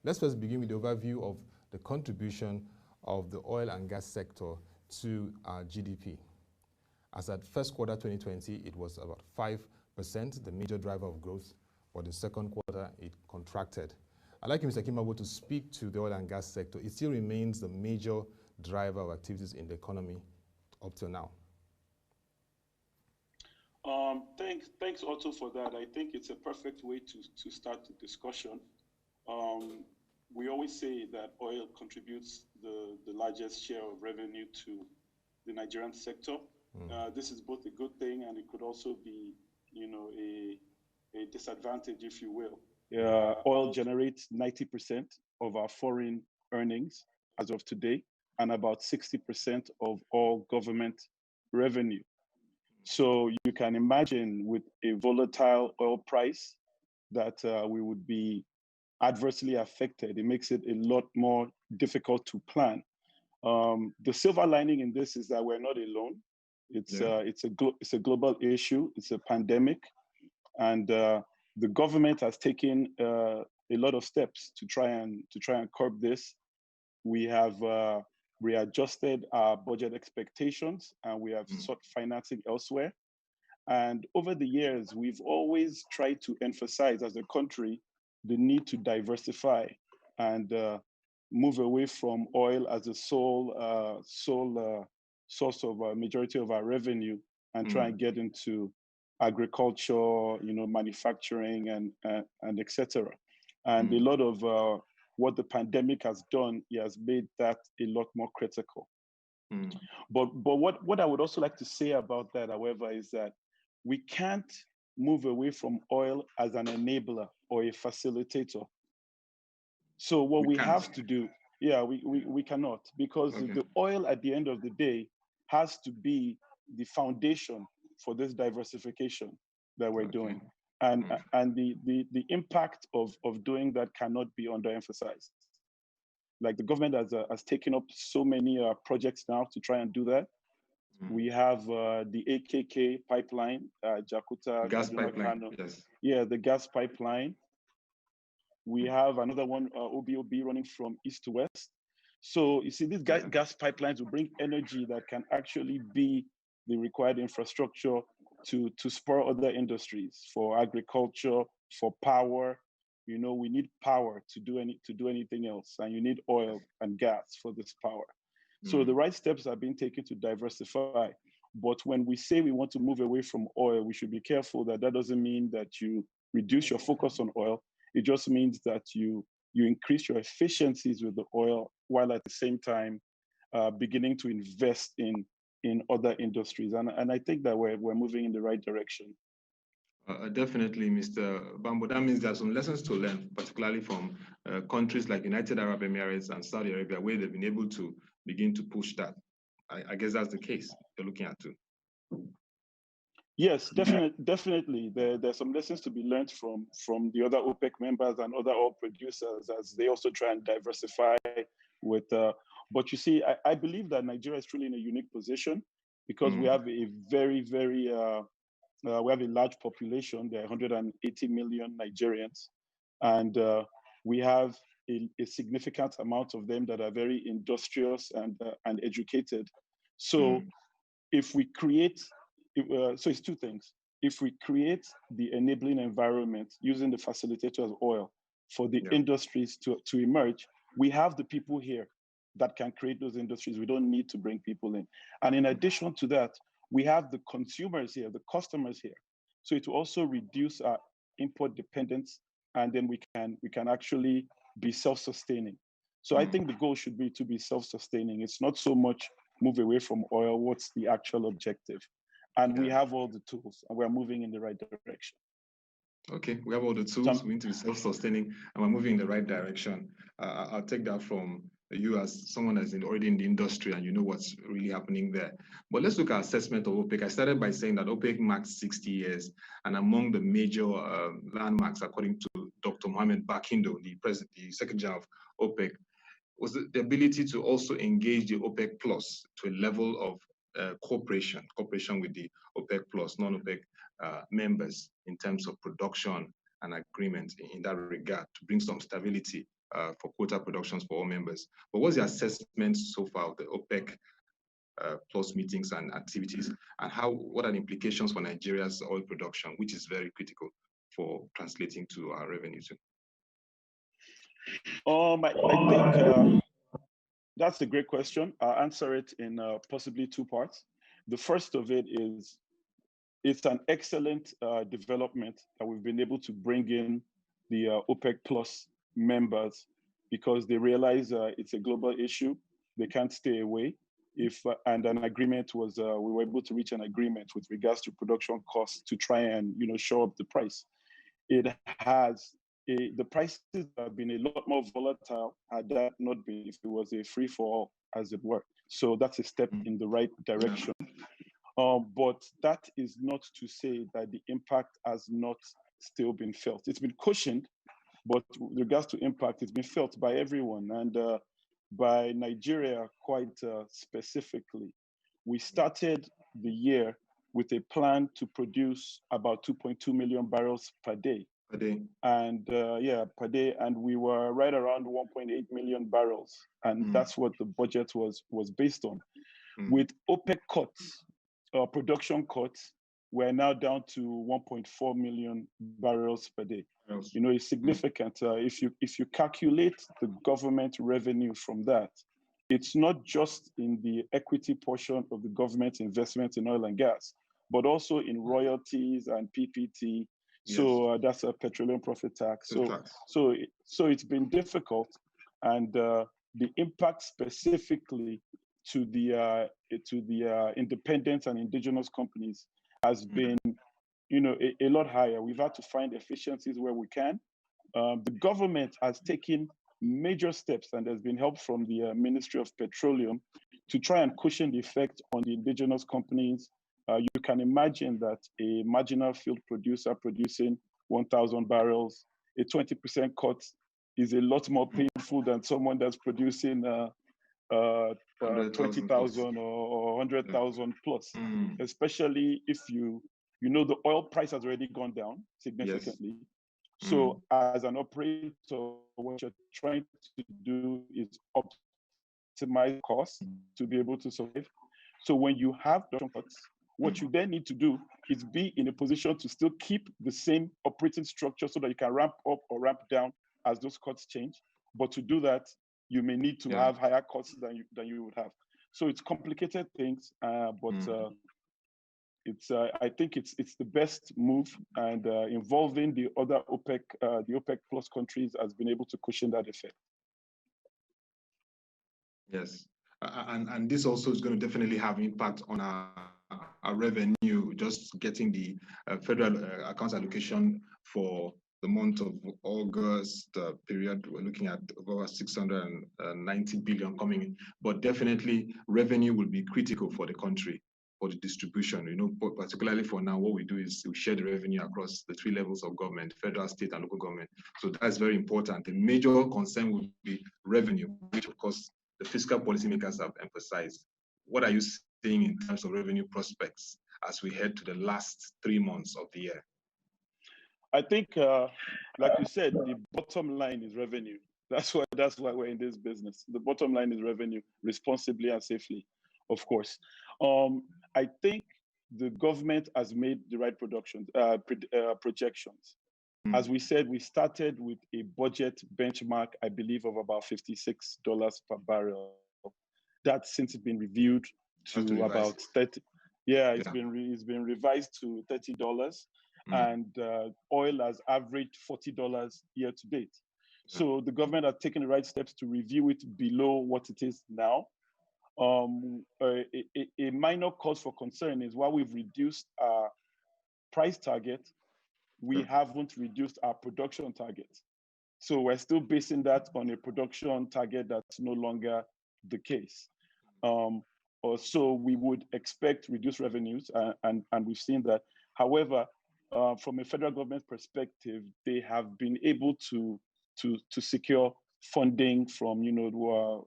Let's first begin with the overview of the contribution of the oil and gas sector to our GDP. As at first quarter 2020, it was about 5%, the major driver of growth. For the second quarter, it contracted. I'd like you, Mr. Kimabo, to speak to the oil and gas sector. It still remains the major driver of activities in the economy up till now. Thanks Otto for that. I think it's a perfect way to start the discussion. We always say that oil contributes the largest share of revenue to the Nigerian sector. This is both a good thing and it could also be, a disadvantage, if you will. Oil generates 90% of our foreign earnings as of today, and about 60% of all government revenue. So you can imagine with a volatile oil price that we would be adversely affected. It makes it a lot more difficult to plan. The silver lining in this is that we're not alone. It's a global issue. It's a pandemic, and the government has taken a lot of steps to try and curb this. We have readjusted our budget expectations, and we have sought financing elsewhere. And over the years, we've always tried to emphasize as a country the need to diversify and move away from oil as a sole source of a majority of our revenue, and try and get into agriculture, manufacturing, and etc. And a lot of what the pandemic has done, it has made that a lot more critical. But what I would also like to say about that, however, is that we can't move away from oil as an enabler or a facilitator. So what we have to do, we cannot, because the oil at the end of the day has to be the foundation for this diversification that we're doing. And the impact of doing that cannot be underemphasized. Like the government has taken up so many projects now to try and do that. We have the AKK pipeline, Jakarta gas pipeline. Yes. Yeah, the gas pipeline. We have another one, OBOB, running from east to west. So you see, these gas pipelines will bring energy that can actually be the required infrastructure to spur other industries, for agriculture, for power. We need power to do anything else, and you need oil and gas for this power. So the right steps are being taken to diversify. But when we say we want to move away from oil, we should be careful that doesn't mean that you reduce your focus on oil. It just means that you increase your efficiencies with the oil, while at the same time beginning to invest in other industries. And I think that we're moving in the right direction. Definitely, Mr. Bambo. That means there are some lessons to learn, particularly from countries like United Arab Emirates and Saudi Arabia, where they've been able to begin to push that. I guess that's the case you're looking at too. Yes, definitely. There's some lessons to be learned from the other OPEC members and other oil producers as they also try and diversify with. But you see, I believe that Nigeria is truly in a unique position because we have a very, very we have a large population. There are 180 million Nigerians, and we have a significant amount of them that are very industrious and educated. So if we create, so it's two things. If we create the enabling environment using the facilitator of oil for the industries to emerge, we have the people here that can create those industries. We don't need to bring people in. And in addition to that, we have the consumers here, the customers here. So it will also reduce our import dependence, and then we can actually be self-sustaining. So I think the goal should be to be self-sustaining. It's not so much move away from oil. What's the actual objective? And we have all the tools, and we're moving in the right direction. Okay, we have all the tools. We need to be self-sustaining, and we're moving in the right direction. I'll take that from you as someone that's already in the industry and you know what's really happening there. But let's look at assessment of OPEC. I started by saying that OPEC marks 60 years, and among the major landmarks, according to Dr. Mohamed Bakindo, the Secretary General of OPEC, was the ability to also engage the OPEC Plus to a level of cooperation with the OPEC Plus, non-OPEC members in terms of production and agreement in that regard to bring some stability for quota productions for all members. But what's the assessment so far of the OPEC plus meetings and activities, and what are the implications for Nigeria's oil production, which is very critical for translating to our revenues? I think that's a great question. I'll answer it in possibly two parts. The first of it is it's an excellent development that we've been able to bring in the OPEC Plus members because they realize it's a global issue. They can't stay away. And an agreement was, we were able to reach an agreement with regards to production costs to try and show up the price. The prices have been a lot more volatile had that not been if it was a free for all, as it were. So that's a step in the right direction. But that is not to say that the impact has not still been felt. It's been cushioned, but with regards to impact, it's been felt by everyone and by Nigeria quite specifically. We started the year with a plan to produce about 2.2 million barrels per day. Per day. And per day. And we were right around 1.8 million barrels. And that's what the budget was based on. With OPEC cuts, production cuts, we're now down to 1.4 million barrels per day. It's significant. If you calculate the government revenue from that, it's not just in the equity portion of the government investment in oil and gas, but also in royalties and PPT. Yes. So that's a petroleum profit tax. So it's been difficult, and the impact specifically to the independent and indigenous companies has been, a lot higher. We've had to find efficiencies where we can. The government has taken major steps, and there's been help from the Ministry of Petroleum to try and cushion the effect on the indigenous companies. You can imagine that a marginal field producer producing 1,000 barrels, a 20% cut is a lot more painful than someone that's producing 20,000 or 100,000 plus, especially if the oil price has already gone down significantly. Yes. So as an operator, what you're trying to do is optimize costs to be able to survive. So when you have production cuts, what you then need to do is be in a position to still keep the same operating structure so that you can ramp up or ramp down as those cuts change. But to do that, you may need to have higher costs than you would have. So it's complicated things, but I think it's the best move, and involving the other OPEC, the OPEC plus countries has been able to cushion that effect. Yes, and this also is going to definitely have impact on our revenue. Just getting the federal accounts allocation for the month of August period, we're looking at over 690 billion coming in. But definitely, revenue will be critical for the country, for the distribution. Particularly for now, what we do is we share the revenue across the three levels of government: federal, state, and local government. So that's very important. The major concern will be revenue, which of course the fiscal policymakers have emphasized. What are you seeing in terms of revenue prospects as we head to the last 3 months of the year? I think, like you said, the bottom line is revenue. That's why we're in this business. The bottom line is revenue, responsibly and safely, of course. I think the government has made the right projections. As we said, we started with a budget benchmark, I believe, of about $56 per barrel. That's since been reviewed to about 30. Yeah, it's been revised to $30. And oil has averaged $40 year to date. So the government has taken the right steps to review it below what it is now. A minor cause for concern is while we've reduced our price target, we haven't reduced our production target. So we're still basing that on a production target that's no longer the case. So we would expect reduced revenues, and we've seen that. However, from a federal government perspective, they have been able to secure funding from international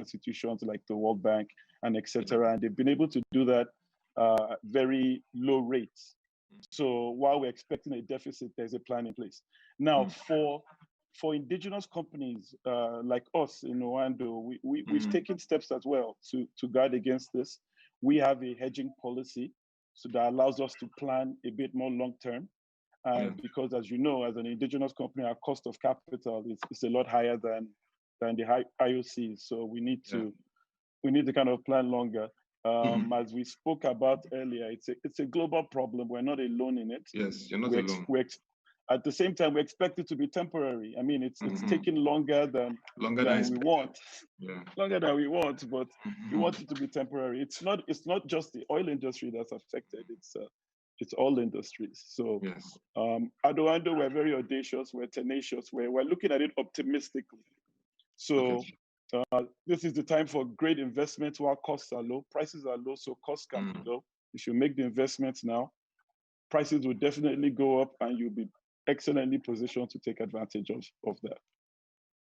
institutions like the World Bank and etc. And they've been able to do that very low rates. So while we're expecting a deficit, there's a plan in place. Now, for for indigenous companies like us in Oando, we've taken steps as well to guard against this. We have a hedging policy so that allows us to plan a bit more long term. And because, as you know, as an indigenous company, our cost of capital is a lot higher than the IOCs. So we need to kind of plan longer. As we spoke about earlier, it's a global problem. We're not alone in it. Yes, you're not alone. At the same time, we expect it to be temporary. I mean, it's taking longer than we want. Yeah. Longer than we want, but we want it to be temporary. It's not just the oil industry that's affected. It's all industries. So Adoando, we're very audacious, we're tenacious, we're looking at it optimistically. So this is the time for great investments while costs are low. Prices are low, so costs can be low. If you make the investments now, prices will definitely go up and you'll be excellently positioned to take advantage of that.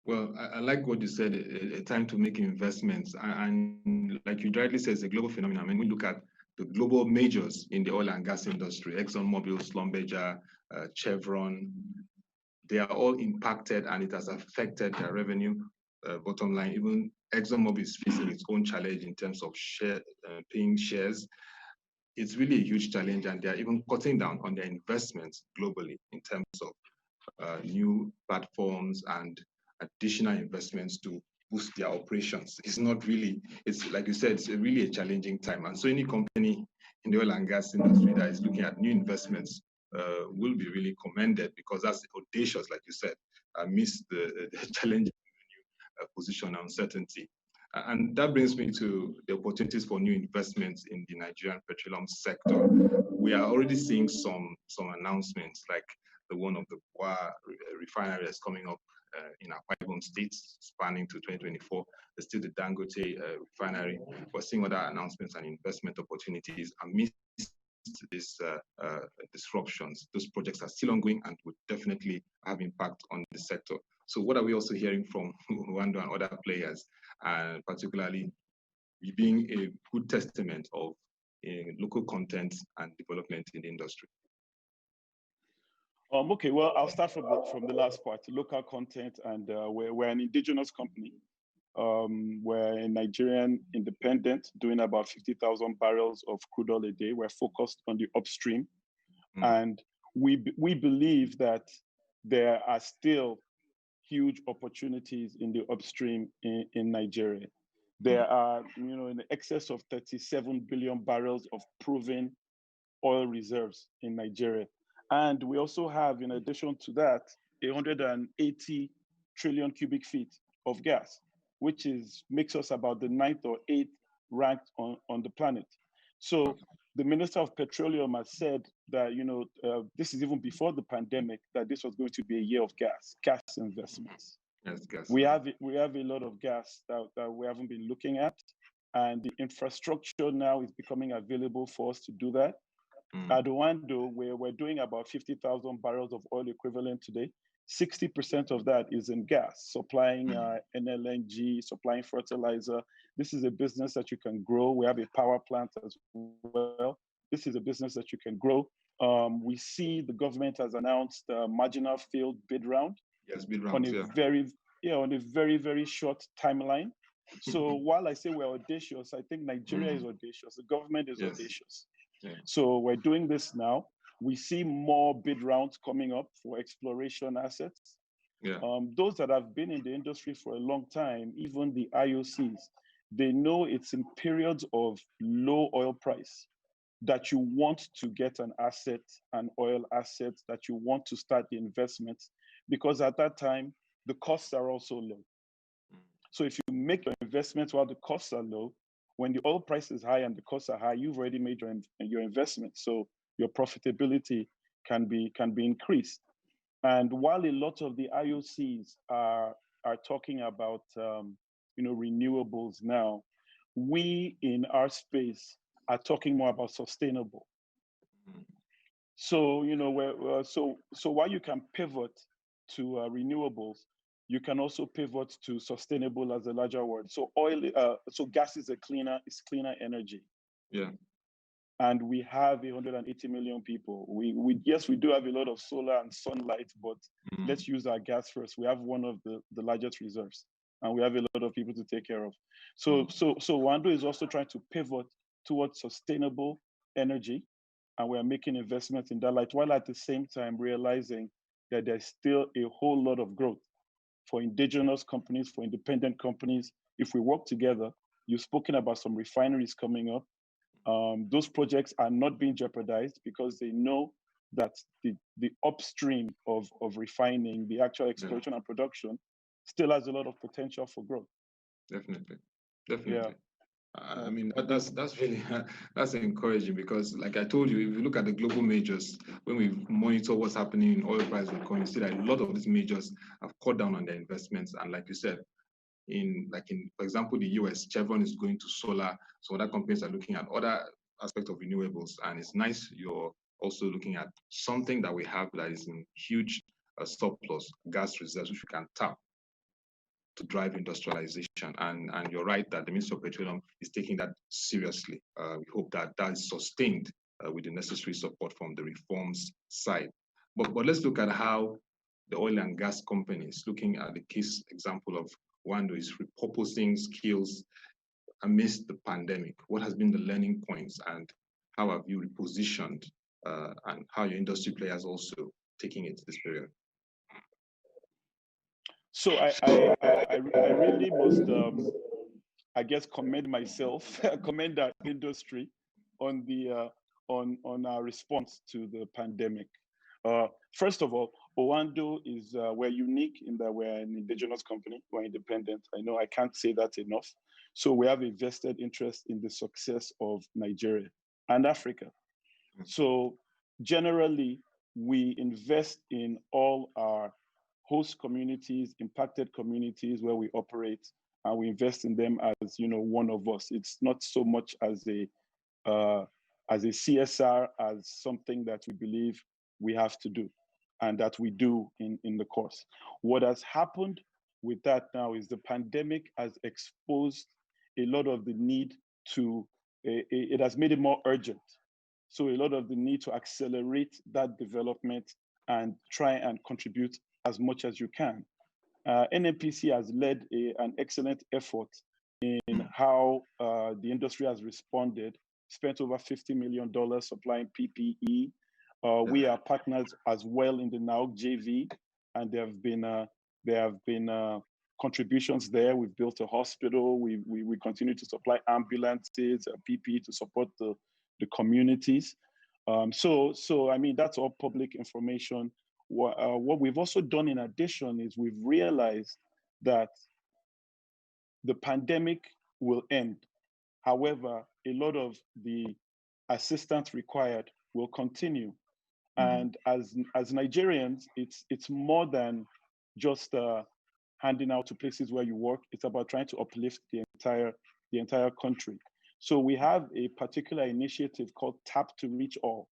Well, I like what you said, a time to make investments. And like you rightly said, it's a global phenomenon. I mean, we look at the global majors in the oil and gas industry, ExxonMobil, Schlumberger, Chevron, they are all impacted and it has affected their revenue bottom line. Even ExxonMobil is facing its own challenge in terms of paying shares. It's really a huge challenge, and they're even cutting down on their investments globally in terms of new platforms and additional investments to boost their operations. It's like you said, it's really a challenging time. And so any company in the oil and gas industry that is looking at new investments will be really commended, because that's audacious, like you said, amidst the challenging position uncertainty. And that brings me to the opportunities for new investments in the Nigerian petroleum sector. We are already seeing some announcements, like the one of the Bua refinery that's coming up in Akwa Ibom State, spanning to 2024. There's still the Dangote refinery. We're seeing other announcements and investment opportunities amidst these disruptions. Those projects are still ongoing and would definitely have impact on the sector. So what are we also hearing from Rwanda and other players, and particularly being a good testament of local content and development in the industry? Okay, well, I'll start from the last part, local content, and we're an indigenous company. We're a Nigerian independent doing about 50,000 barrels of crude oil a day. We're focused on the upstream. And we believe that there are still huge opportunities in the upstream in Nigeria. There are, in excess of 37 billion barrels of proven oil reserves in Nigeria. And we also have, in addition to that, 180 trillion cubic feet of gas, which makes us about the 9th or 8th ranked on the planet. So the Minister of Petroleum has said that, this is even before the pandemic, that this was going to be a year of gas investments. Yes, gas. We have a lot of gas that we haven't been looking at, and the infrastructure now is becoming available for us to do that. At Oando, where we're doing about 50,000 barrels of oil equivalent today, 60% of that is in gas, supplying NLNG, supplying fertilizer. This is a business that you can grow. We have a power plant as well. This is a business that you can grow. We see the government has announced a marginal field bid round. Yes, bid round, on a very, very short timeline. So while I say we're audacious, I think Nigeria is audacious. The government is audacious. Yeah. So we're doing this now. We see more bid rounds coming up for exploration assets. Yeah. Those that have been in the industry for a long time, even the IOCs, they know it's in periods of low oil price that you want to get an oil asset, that you want to start the investments, because at that time, the costs are also low. So if you make your investments while the costs are low, when the oil price is high and the costs are high, you've already made your investment. So your profitability can be increased. And while a lot of the IOCs are talking about renewables now, we in our space are talking more about sustainable. So so while you can pivot to renewables, you can also pivot to sustainable as a larger word. So gas is cleaner energy. Yeah. and we have 180 million people. Yes, we do have a lot of solar and sunlight, but let's use our gas first. We have one of the largest reserves, and we have a lot of people to take care of. So Wando is also trying to pivot towards sustainable energy, and we are making investments in that light, while at the same time realizing that there's still a whole lot of growth for indigenous companies, for independent companies. If we work together, you've spoken about some refineries coming up. Those projects are not being jeopardized because they know that the upstream of refining, the actual exploration and production, still has a lot of potential for growth. Definitely. Yeah. I mean, that's really that's encouraging, because, like I told you, if you look at the global majors, when we monitor what's happening in oil price Bitcoin, you see that a lot of these majors have cut down on their investments. And like you said, for example, the US, Chevron is going to solar. So other companies are looking at other aspects of renewables, and it's nice you're also looking at something that we have that is in huge surplus, gas reserves, which we can tap to drive industrialization. And you're right that the Ministry of Petroleum is taking that seriously. We hope that that is sustained with the necessary support from the reforms side. But let's look at how the oil and gas companies, looking at the case example of Wando, is repurposing skills amidst the pandemic. What has been the learning points, and how have you repositioned, and how your industry players also taking it this period? So I really must, I guess, commend myself, commend our industry on the on our response to the pandemic. First of all, Owando is we're unique in that we're an indigenous company, we're independent. I know I can't say that enough. So we have a vested interest in the success of Nigeria and Africa. So generally, we invest in all our host communities, impacted communities where we operate, and we invest in them as one of us. It's not so much as a CSR, as something that we believe we have to do, and that we do in the course. What has happened with that now is the pandemic has exposed a lot of the need to, it has made it more urgent. So a lot of the need to accelerate that development and try and contribute as much as you can. NNPC has led an excellent effort in how the industry has responded, spent over $50 million supplying PPE. We are partners as well in the NAUC JV, and there have been contributions there. We've built a hospital. We continue to supply ambulances, PPE to support the communities. So I mean, that's all public information. What we've also done in addition is we've realized that the pandemic will end. However, a lot of the assistance required will continue. And as Nigerians, it's more than just handing out to places where you work. It's about trying to uplift the entire country. So we have a particular initiative called Tap to Reach All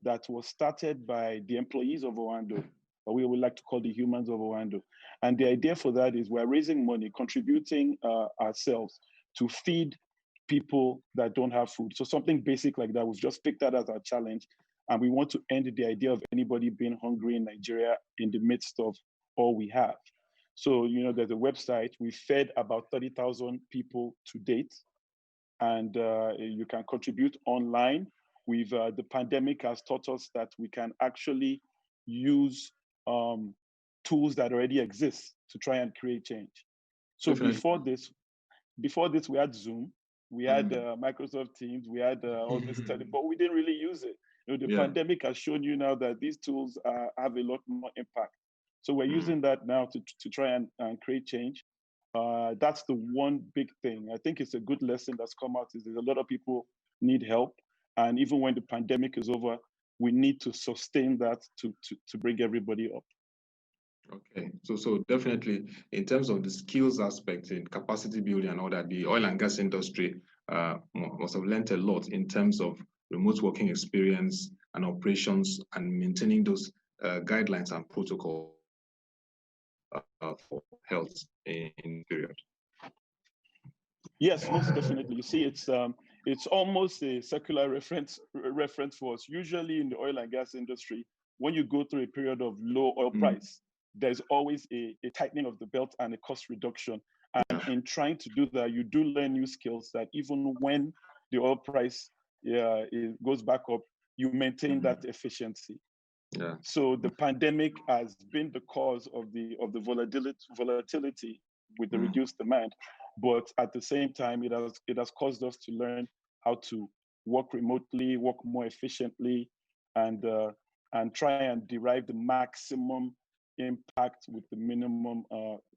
that was started by the employees of Owando, or we would like to call the humans of Owando. And the idea for that is we're raising money, contributing ourselves to feed people that don't have food. So something basic like that, we've just picked that as our challenge. And we want to end the idea of anybody being hungry in Nigeria in the midst of all we have. So, there's a website. We fed about 30,000 people to date, and you can contribute online. The pandemic has taught us that we can actually use tools that already exist to try and create change. So Definitely. before this, we had Zoom, we had Microsoft Teams, we had all this stuff, but we didn't really use it. The pandemic has shown you now that these tools have a lot more impact. So we're using that now to try and create change. That's the one big thing. I think it's a good lesson that's come out, is there's a lot of people need help. And even when the pandemic is over, we need to sustain that to bring everybody up. Okay, so definitely in terms of the skills aspect in capacity building and all that, the oil and gas industry must have learned a lot in terms of remote working experience and operations and maintaining those guidelines and protocols for health in period. Yes, most definitely. You see, it's almost a circular reference for us. Usually in the oil and gas industry, when you go through a period of low oil price, there's always a tightening of the belt and a cost reduction. And in trying to do that, you do learn new skills that even when the oil price it goes back up, you maintain that efficiency. Yeah. So the pandemic has been the cause of the volatility with the reduced demand, but at the same time, it has caused us to learn how to work remotely, work more efficiently, and try and derive the maximum impact with the minimum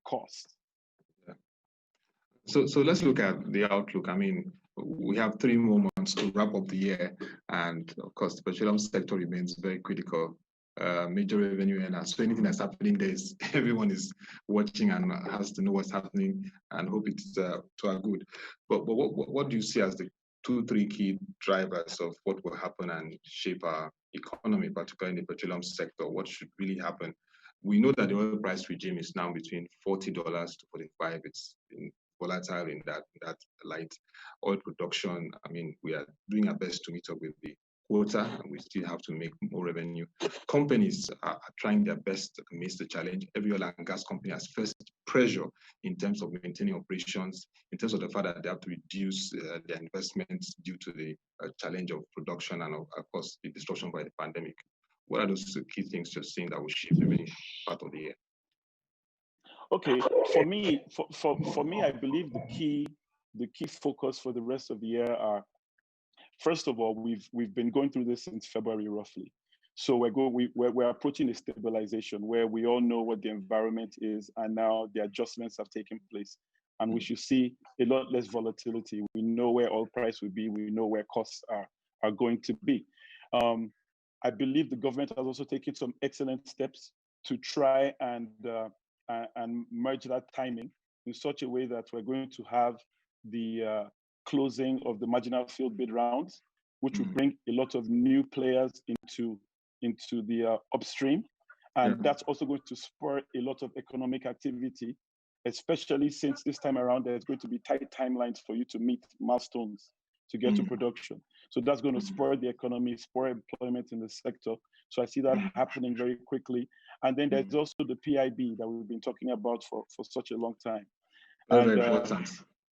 cost. Yeah. So let's look at the outlook. I mean, we have 3 more months to wrap up the year, and of course, the petroleum sector remains very critical. Major revenue earners. So anything that's happening there is everyone is watching and has to know what's happening and hope it's to our good. But what do you see as the 2-3 key drivers of what will happen and shape our economy, particularly in the petroleum sector? What should really happen? We know that the oil price regime is now between $40 to $45. It's volatile in that light. Oil production, I mean, we are doing our best to meet up with the quota, and we still have to make more revenue. Companies are trying their best to meet the challenge. Every oil and gas company has faced pressure in terms of maintaining operations, in terms of the fact that they have to reduce their investments due to the challenge of production and, of course, the disruption by the pandemic. What are those key things you're seeing that will shape the remaining part of the year? Okay, for me, I believe the key focus for the rest of the year are, first of all, we've been going through this since February roughly. So we're approaching a stabilization where we all know what the environment is, and now the adjustments have taken place, and we should see a lot less volatility. We know where oil price will be. We know where costs are going to be. I believe the government has also taken some excellent steps to try and merge that timing in such a way that we're going to have the closing of the marginal field bid rounds, which will bring a lot of new players into the upstream. And that's also going to spur a lot of economic activity, especially since this time around, there's going to be tight timelines for you to meet milestones to get to production. So that's going to spur the economy, spur employment in the sector. So I see that happening very quickly. And then there's also the PIB that we've been talking about for such a long time. Very important.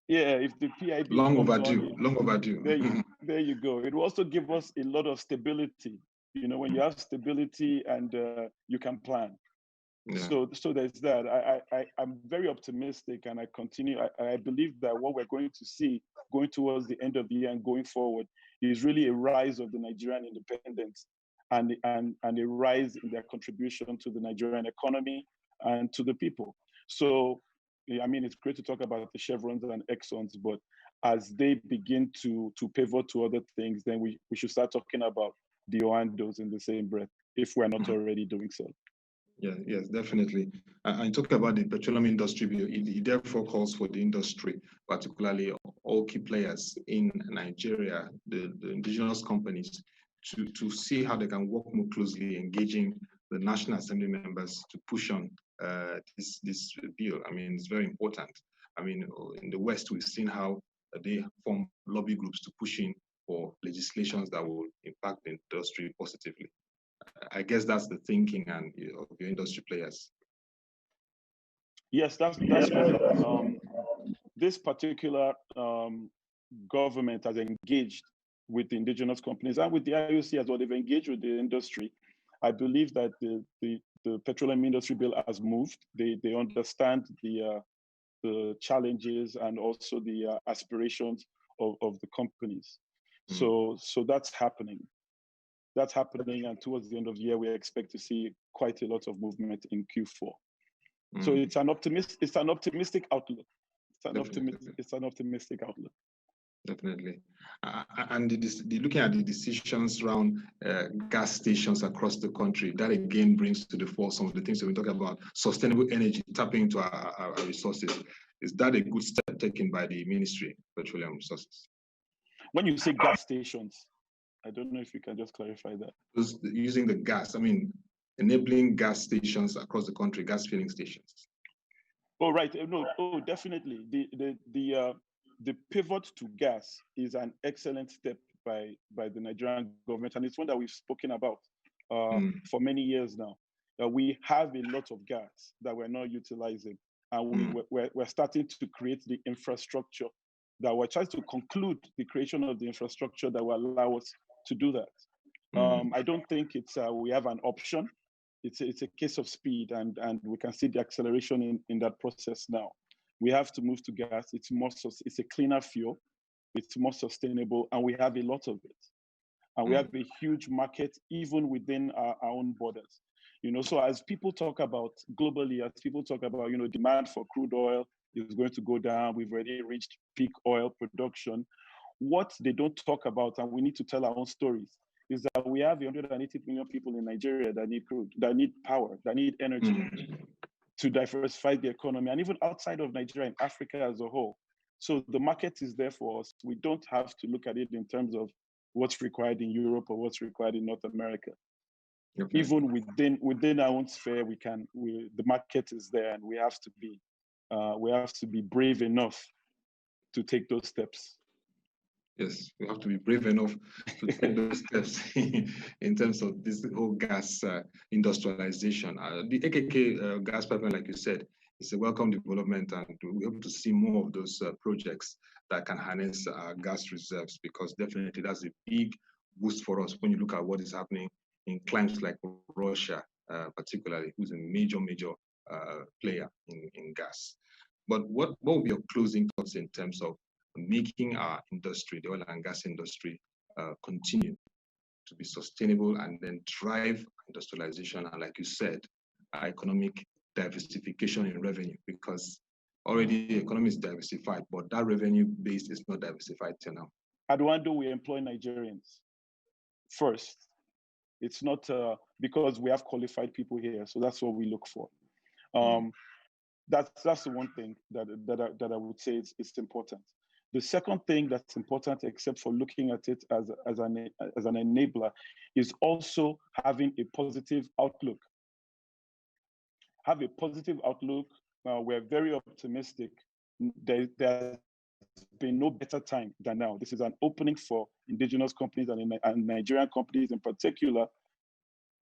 Yeah, if the PIB long overdue. There you go. It will also give us a lot of stability. You know, when you have stability and you can plan. Yeah. So there's that. I'm very optimistic, and I believe that what we're going to see going towards the end of the year and going forward is really a rise of the Nigerian independence and a rise in their contribution to the Nigerian economy and to the people. So, I mean, it's great to talk about the Chevrons and Exxons, but as they begin to pivot to other things, then we should start talking about the Oandos in the same breath, if we're not already doing so. Yeah, yes, definitely. And talk about the petroleum industry, it therefore calls for the industry, particularly all key players in Nigeria, the indigenous companies, to see how they can work more closely, engaging the National Assembly members to push on this bill. I mean, it's very important. I mean, in the West, we've seen how they form lobby groups to push in for legislations that will impact the industry positively. I guess that's the thinking of your industry players. Yes, that's right. This particular government has engaged with the indigenous companies and with the IOC as well. They've engaged with the industry. I believe that the petroleum industry bill has moved. They understand the challenges and also the aspirations of the companies. So that's happening. That's happening, and towards the end of the year, we expect to see quite a lot of movement in Q4. So it's an optimistic outlook. It's an optimistic outlook. Definitely. And looking at the decisions around gas stations across the country, that again brings to the fore some of the things that we talk about: sustainable energy, tapping into our resources. Is that a good step taken by the Ministry of Petroleum Resources? When you say gas stations, I don't know if you can just clarify that. Using the gas, I mean, enabling gas stations across the country, gas filling stations. Oh, right. No, definitely. the pivot to gas is an excellent step by the Nigerian government, and it's one that we've spoken about for many years now. We have a lot of gas that we're not utilizing, and we're starting to create the infrastructure that we're trying to conclude the creation of the infrastructure that will allow us to do that. I don't think it's we have an option. It's a case of speed, and we can see the acceleration in that process now. We have to move to gas. It's a cleaner fuel. It's more sustainable, and we have a lot of it. And we have a huge market even within our own borders. So as people talk about globally, as people talk about, demand for crude oil is going to go down. We've already reached peak oil production. What they don't talk about, and we need to tell our own stories, is that we have 180 million people in Nigeria that need crude, that need power, that need energy to diversify the economy, and even outside of Nigeria, in Africa as a whole. So the market is there for us. We don't have to look at it in terms of what's required in Europe or what's required in North America. Okay. Even within our own sphere, the market is there, and we have to be brave enough to take those steps. Yes, we have to be brave enough to take those steps in terms of this whole gas industrialization. The AKK gas pipeline, like you said, is a welcome development, and we hope to see more of those projects that can harness gas reserves, because definitely that's a big boost for us when you look at what is happening in climes like Russia, particularly, who's a major player in gas. But what will be your closing thoughts in terms of making our industry, the oil and gas industry, continue to be sustainable and then drive industrialization and, like you said, economic diversification in revenue? Because already the economy is diversified, but that revenue base is not diversified till now. At Wando, we employ Nigerians first. It's not because we have qualified people here, so that's what we look for. That's the one thing that I would say is important. The second thing that's important, except for looking at it as an enabler, is also having a positive outlook. Have a positive outlook. We're very optimistic. There's been no better time than now. This is an opening for indigenous companies and Nigerian companies in particular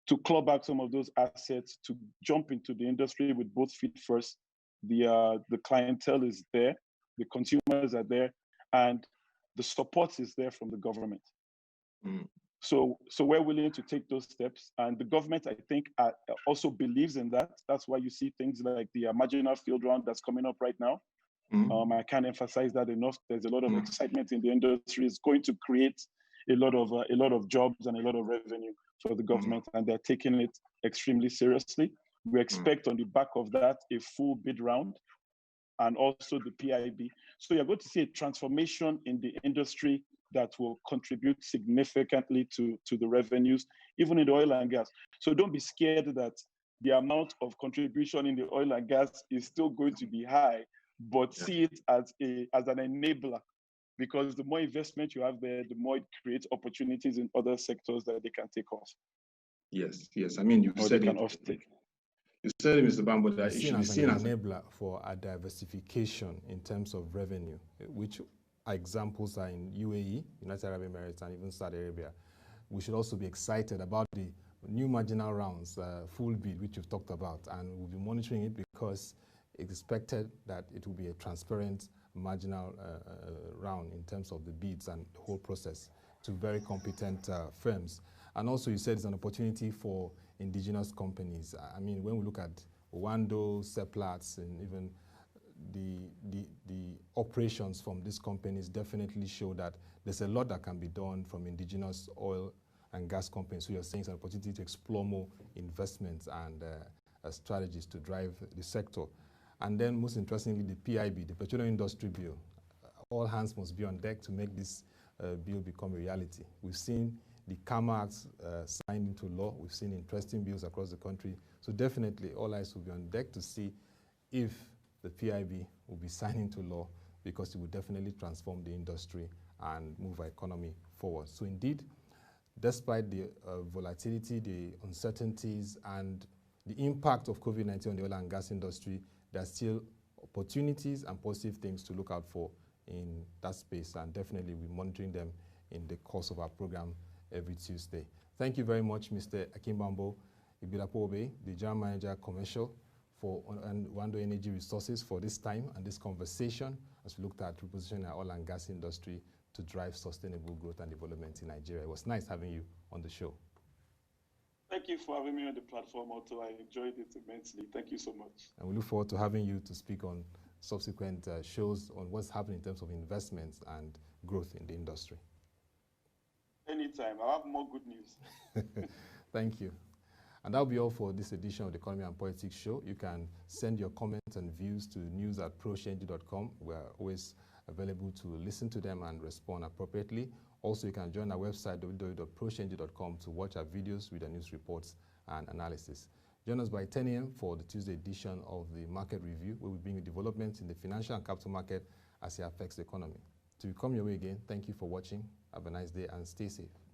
to claw back some of those assets, to jump into the industry with both feet first. The clientele is there, the consumers are there, and the support is there from the government. So we're willing to take those steps, and the government, I think, also believes in that. That's why you see things like the marginal field round that's coming up right now. I can't emphasize that enough. There's a lot of excitement in the industry. It's going to create a lot of jobs and a lot of revenue for the government, and they're taking it extremely seriously. We expect on the back of that a full bid round and also the PIB. So you're going to see a transformation in the industry that will contribute significantly to the revenues, even in the oil and gas. So don't be scared that the amount of contribution in the oil and gas is still going to be high, but see it as an enabler, because the more investment you have there, the more it creates opportunities in other sectors that they can take off. Yes. I mean, you said it. You said it, Mr. Bambo, that it should be seen as an enabler for a diversification in terms of revenue, which examples are in UAE, United Arab Emirates, and even Saudi Arabia. We should also be excited about the new marginal rounds, full bid, which you've talked about, and we'll be monitoring it because it's expected that it will be a transparent marginal round in terms of the bids and the whole process to very competent firms. And also, you said it's an opportunity for indigenous companies. I mean, when we look at Wando, Seplats, and even the operations from these companies definitely show that there's a lot that can be done from indigenous oil and gas companies. So you're saying it's an opportunity to explore more investments and strategies to drive the sector. And then most interestingly, the PIB, the Petroleum Industry Bill. All hands must be on deck to make this bill become a reality. We've seen the KAMA Act signed into law. We've seen interesting bills across the country. So definitely all eyes will be on deck to see if the PIB will be signed into law, because it will definitely transform the industry and move our economy forward. So indeed, despite the volatility, the uncertainties, and the impact of COVID-19 on the oil and gas industry, there are still opportunities and positive things to look out for in that space, and definitely we're monitoring them in the course of our program every Tuesday. Thank you very much, Mr. Bambo, Ibidapo, the General Manager Commercial for Wando Energy Resources, for this time and this conversation as we looked at repositioning our oil and gas industry to drive sustainable growth and development in Nigeria. It was nice having you on the show. Thank you for having me on the platform, Otto. I enjoyed it immensely. Thank you so much. And we look forward to having you to speak on subsequent shows on what's happening in terms of investments and growth in the industry. Anytime. I'll have more good news. Thank you. And that'll be all for this edition of the Economy and Politics Show. You can send your comments and views to news@proshenji.com. We're always available to listen to them and respond appropriately. Also, you can join our website, www.proshenji.com, to watch our videos, read our news reports, and analysis. Join us by 10 a.m. for the Tuesday edition of the Market Review, where we bring you developments in the financial and capital market as it affects the economy. To come your way again, thank you for watching. Have a nice day and stay safe.